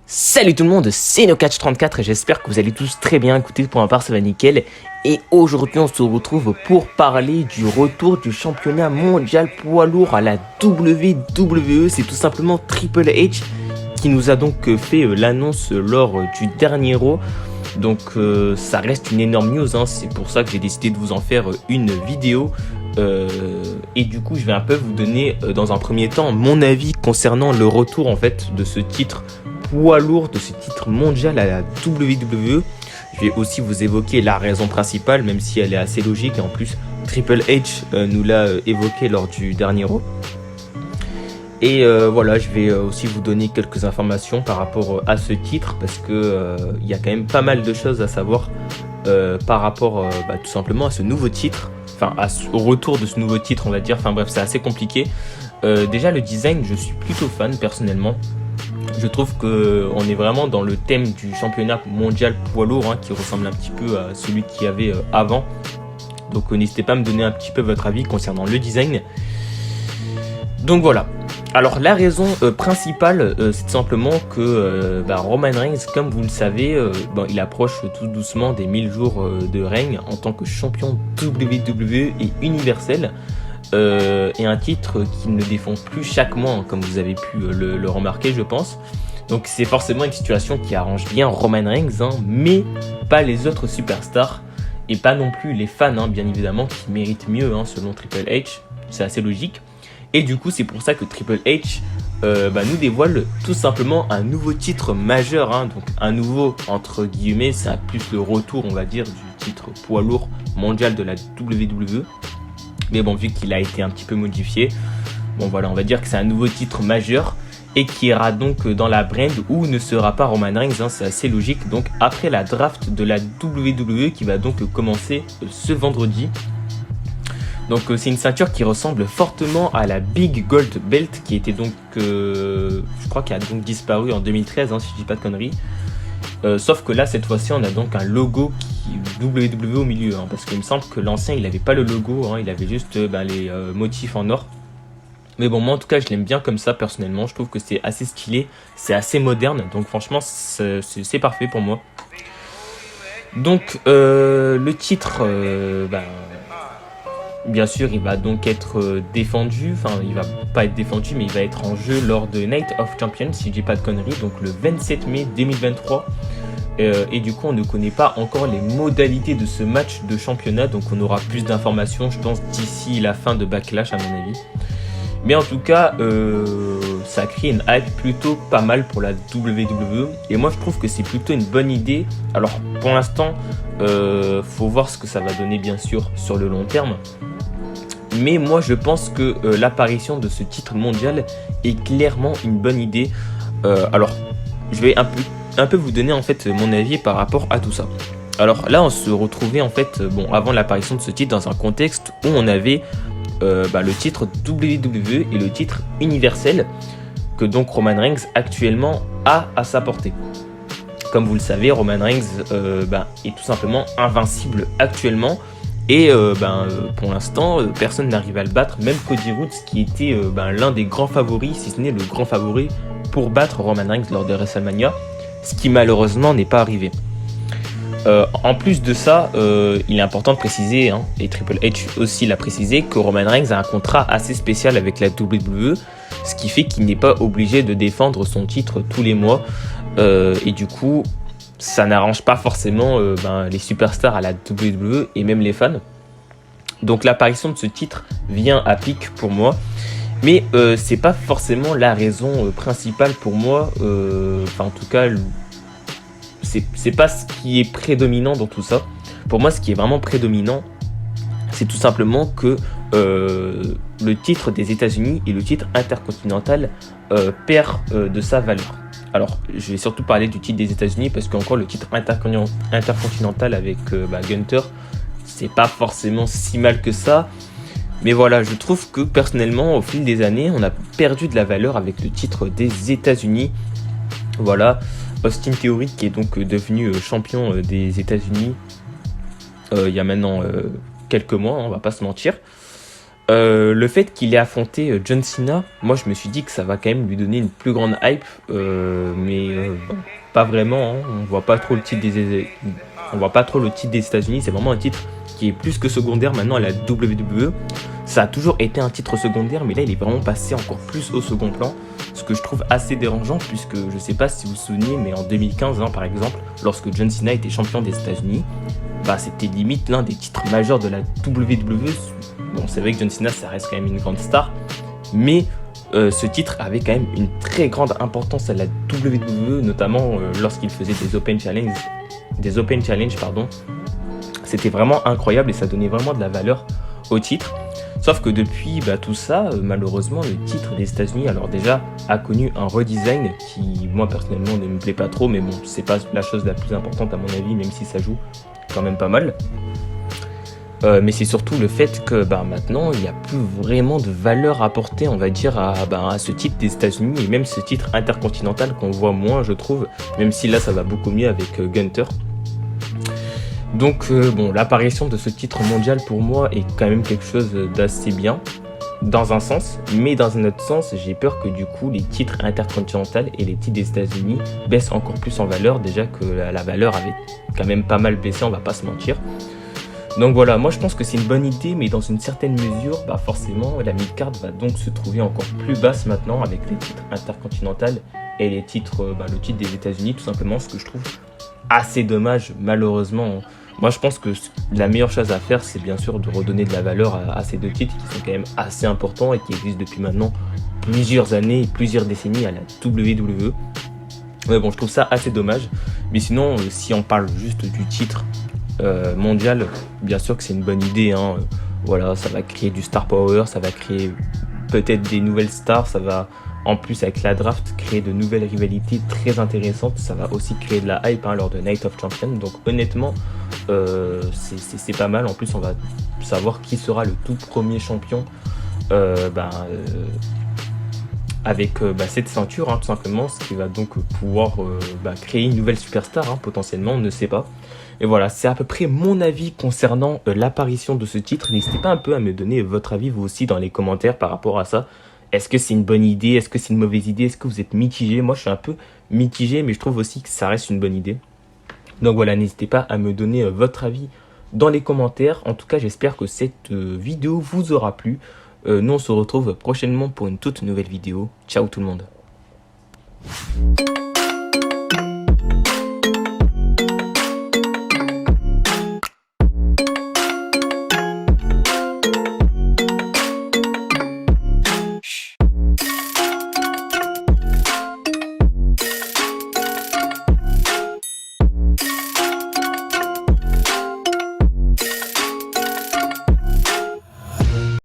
Salut tout le monde, c'est NoCatch34 et j'espère que vous allez tous très bien. Écoutez, pour ma part ça va nickel. Et aujourd'hui on se retrouve pour parler du retour du championnat mondial poids lourd à la WWE. C'est tout simplement Triple H qui nous a donc fait l'annonce lors du dernier Raw. Donc ça reste une énorme news, hein. C'est pour ça que j'ai décidé de vous en faire une vidéo. Et du coup je vais un peu vous donner dans un premier temps mon avis concernant le retour en fait de ce titre poids lourd, de ce titre mondial à la WWE. Je vais aussi vous évoquer la raison principale, même si elle est assez logique, et en plus Triple H nous l'a évoqué lors du dernier Raw. Et voilà, je vais aussi vous donner quelques informations par rapport à ce titre, parce que il y a quand même pas mal de choses à savoir par rapport tout simplement à ce nouveau titre, enfin au retour de ce nouveau titre on va dire, enfin bref c'est assez compliqué. Déjà le design, je suis plutôt fan personnellement. Je trouve qu'on est vraiment dans le thème du championnat mondial poids lourd, hein, qui ressemble un petit peu à celui qu'il y avait avant. Donc n'hésitez pas à me donner un petit peu votre avis concernant le design. Donc voilà. Alors la raison principale, c'est tout simplement que Roman Reigns, comme vous le savez, il approche tout doucement des 1000 jours de règne en tant que champion WWE et universel. Et un titre qu'il ne défend plus chaque mois, hein, comme vous avez pu le remarquer je pense. Donc c'est forcément une situation qui arrange bien Roman Reigns, hein, mais pas les autres superstars et pas non plus les fans, hein, bien évidemment, qui méritent mieux, hein, selon Triple H. C'est assez logique. Et du coup c'est pour ça que Triple H nous dévoile tout simplement un nouveau titre majeur, hein, donc un nouveau entre guillemets, c'est plus le retour on va dire du titre poids lourd mondial de la WWE. Mais bon, vu qu'il a été un petit peu modifié, bon voilà, on va dire que c'est un nouveau titre majeur et qui ira donc dans la brand où ne sera pas Roman Reigns, hein, c'est assez logique. Donc après la draft de la WWE qui va donc commencer ce vendredi. Donc c'est une ceinture qui ressemble fortement à la Big Gold Belt qui était donc, je crois qu'elle a donc disparu en 2013, hein, si je dis pas de conneries. Sauf que là cette fois-ci on a donc un logo qui WWE au milieu, hein, parce qu'il me semble que l'ancien il avait pas le logo, hein, il avait juste les motifs en or. Mais bon, moi en tout cas je l'aime bien comme ça personnellement, je trouve que c'est assez stylé, c'est assez moderne, donc franchement c'est parfait pour moi. Donc le titre, bien sûr il va donc être défendu, enfin il va pas être défendu mais il va être en jeu lors de Night of Champions si je dis pas de conneries, donc le 27 mai 2023. Et du coup on ne connaît pas encore les modalités de ce match de championnat, donc on aura plus d'informations je pense d'ici la fin de Backlash à mon avis. Mais en tout cas ça crée une hype plutôt pas mal pour la WWE et moi je trouve que c'est plutôt une bonne idée. Alors pour l'instant faut voir ce que ça va donner bien sûr sur le long terme. Mais moi je pense que l'apparition de ce titre mondial est clairement une bonne idée. Alors je vais un peu vous donner en fait mon avis par rapport à tout ça. Alors là on se retrouvait en fait avant l'apparition de ce titre dans un contexte où on avait le titre WWE et le titre universel que donc Roman Reigns actuellement a à sa portée. Comme vous le savez, Roman Reigns est tout simplement invincible actuellement. Et pour l'instant, personne n'arrive à le battre, même Cody Rhodes qui était l'un des grands favoris, si ce n'est le grand favori pour battre Roman Reigns lors de WrestleMania, ce qui malheureusement n'est pas arrivé. En plus de ça, il est important de préciser, hein, et Triple H aussi l'a précisé, que Roman Reigns a un contrat assez spécial avec la WWE, ce qui fait qu'il n'est pas obligé de défendre son titre tous les mois, et du coup ça n'arrange pas forcément les superstars à la WWE et même les fans. Donc l'apparition de ce titre vient à pic pour moi, mais c'est pas forcément la raison principale pour moi. En tout cas c'est pas ce qui est prédominant dans tout ça. Pour moi ce qui est vraiment prédominant c'est tout simplement que le titre des États-Unis et le titre intercontinental perd de sa valeur. Alors, je vais surtout parler du titre des États-Unis parce qu'encore le titre intercontinental avec Gunther, c'est pas forcément si mal que ça. Mais voilà, je trouve que personnellement, au fil des années, on a perdu de la valeur avec le titre des États-Unis. Voilà, Austin Theory qui est donc devenu champion des États-Unis il y a maintenant quelques mois, on va pas se mentir. Le fait qu'il ait affronté John Cena, moi je me suis dit que ça va quand même lui donner une plus grande hype, bon, pas vraiment, hein. On voit pas trop le titre on voit pas trop le titre des États-Unis. C'est vraiment un titre qui est plus que secondaire maintenant à la WWE. Ça a toujours été un titre secondaire, mais là il est vraiment passé encore plus au second plan, ce que je trouve assez dérangeant, puisque je sais pas si vous vous souvenez, mais en 2015, hein, par exemple, lorsque John Cena était champion des États-Unis, bah, c'était limite l'un des titres majeurs de la WWE. Bon, c'est vrai que John Cena, ça reste quand même une grande star, mais ce titre avait quand même une très grande importance à la WWE, notamment lorsqu'il faisait des Open Challenge, pardon. C'était vraiment incroyable et ça donnait vraiment de la valeur au titre. Sauf que depuis tout ça, malheureusement, le titre des États-Unis, alors déjà, a connu un redesign qui, moi personnellement, ne me plaît pas trop, mais bon, c'est pas la chose la plus importante à mon avis, même si ça joue quand même pas mal. Mais c'est surtout le fait que maintenant, il n'y a plus vraiment de valeur apportée, on va dire, à ce titre des États-Unis et même ce titre intercontinental qu'on voit moins, je trouve, même si là, ça va beaucoup mieux avec Gunther. Donc, bon, l'apparition de ce titre mondial pour moi est quand même quelque chose d'assez bien, dans un sens, mais dans un autre sens, j'ai peur que du coup, les titres intercontinentaux et les titres des États-Unis baissent encore plus en valeur, déjà que la valeur avait quand même pas mal baissé, on va pas se mentir. Donc voilà, moi je pense que c'est une bonne idée, mais dans une certaine mesure, forcément, la mid-card va donc se trouver encore plus basse maintenant avec les titres intercontinentaux et les titres, le titre des États-Unis, tout simplement, ce que je trouve assez dommage, malheureusement. Moi je pense que la meilleure chose à faire, c'est bien sûr de redonner de la valeur à ces deux titres qui sont quand même assez importants et qui existent depuis maintenant plusieurs années et plusieurs décennies à la WWE. Mais bon, je trouve ça assez dommage. Mais sinon, si on parle juste du titre mondial, bien sûr que c'est une bonne idée, hein. Voilà, ça va créer du star power, ça va créer peut-être des nouvelles stars, ça va en plus avec la draft créer de nouvelles rivalités très intéressantes, ça va aussi créer de la hype lors de Night of Champions. Donc honnêtement, c'est pas mal. En plus, on va savoir qui sera le tout premier champion avec cette ceinture, tout simplement, ce qui va donc pouvoir créer une nouvelle superstar, potentiellement, on ne sait pas. Et voilà, c'est à peu près mon avis concernant l'apparition de ce titre. N'hésitez pas un peu à me donner votre avis, vous aussi, dans les commentaires par rapport à ça. Est-ce que c'est une bonne idée? Est-ce que c'est une mauvaise idée? Est-ce que vous êtes mitigé? Moi, je suis un peu mitigé, mais je trouve aussi que ça reste une bonne idée. Donc voilà, n'hésitez pas à me donner votre avis dans les commentaires. En tout cas, j'espère que cette vidéo vous aura plu. Nous, on se retrouve prochainement pour une toute nouvelle vidéo. Ciao tout le monde.